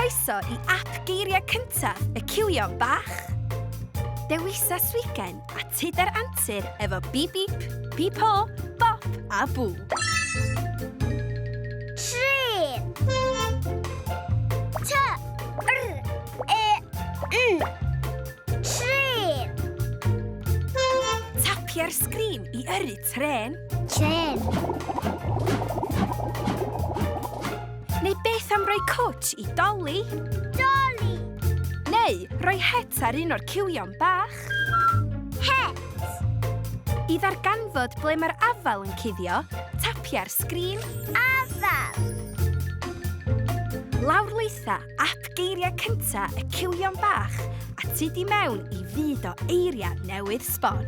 Croeso I ap geiriau cyntaf y Cywion Bach. Dewisa swigen a tudur antur efo bip bip, bip ho, bop a bw. Trin. Trin. Tapia'r sgrin I yrru tren. Tren. Neu beth am roi cwtch I doli. Dolly. Neu roi het ar un o'r Cywion Bach. Het. I ddarganfod ble mae'r afal yn cuddio, tapia'r sgrin. Afal. Lawrlwytha ap geiriau cynta y Cywion Bach a tu di mewn I fyd o eiriau newydd sbon.